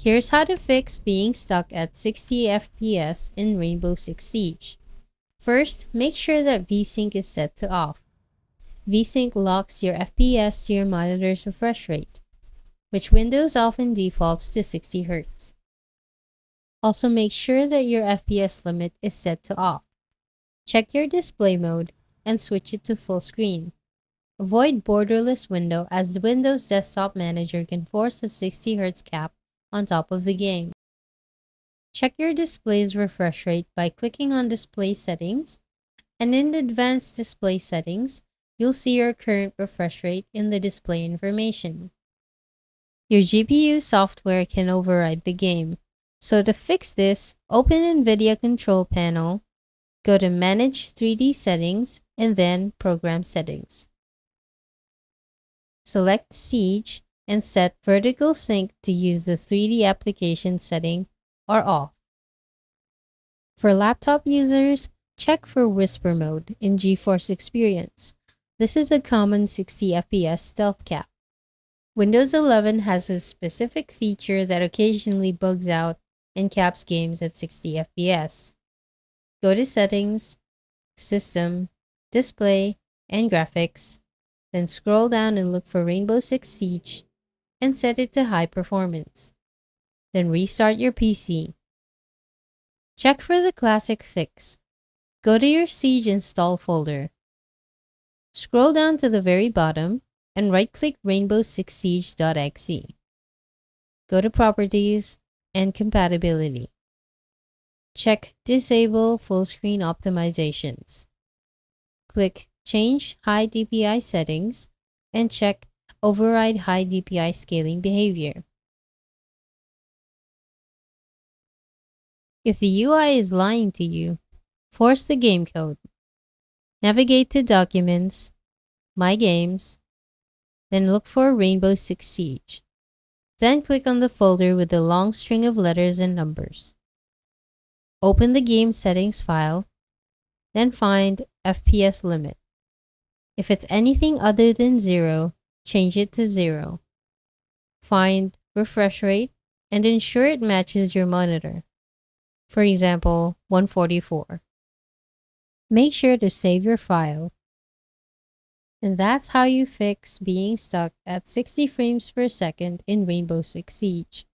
Here's how to fix being stuck at 60 FPS in Rainbow Six Siege. First, make sure that VSync is set to off. VSync locks your FPS to your monitor's refresh rate, which Windows often defaults to 60 Hz. Also, make sure that your FPS limit is set to off. Check your display mode and switch it to full screen. Avoid borderless window as the Windows Desktop Manager can force a 60 Hz cap on top of the game. Check your display's refresh rate by clicking on Display Settings, and in the Advanced Display Settings, you'll see your current refresh rate in the display information. Your GPU software can override the game, so to fix this, open NVIDIA Control Panel, go to Manage 3D Settings, and then Program Settings. Select Siege and set Vertical Sync to use the 3D application setting or off. For laptop users, check for Whisper Mode in GeForce Experience. This is a common 60 FPS stealth cap. Windows 11 has a specific feature that occasionally bugs out and caps games at 60 FPS. Go to Settings, System, Display, and Graphics, then scroll down and look for Rainbow Six Siege and set it to high performance. Then restart your PC. Check for the classic fix. Go to your Siege install folder. Scroll down to the very bottom and right-click Rainbow Six Siege.exe. Go to Properties and Compatibility. Check Disable Full Screen Optimizations. Click Change High DPI Settings and check Override High DPI Scaling Behavior. If the UI is lying to you, force the game code. Navigate to Documents, My Games, then look for Rainbow Six Siege. Then click on the folder with the long string of letters and numbers. Open the game settings file, then find FPS limit. If it's anything other than 0, change it to 0. Find refresh rate and ensure it matches your monitor. For example, 144. Make sure to save your file. And that's how you fix being stuck at 60 frames per second in Rainbow Six Siege.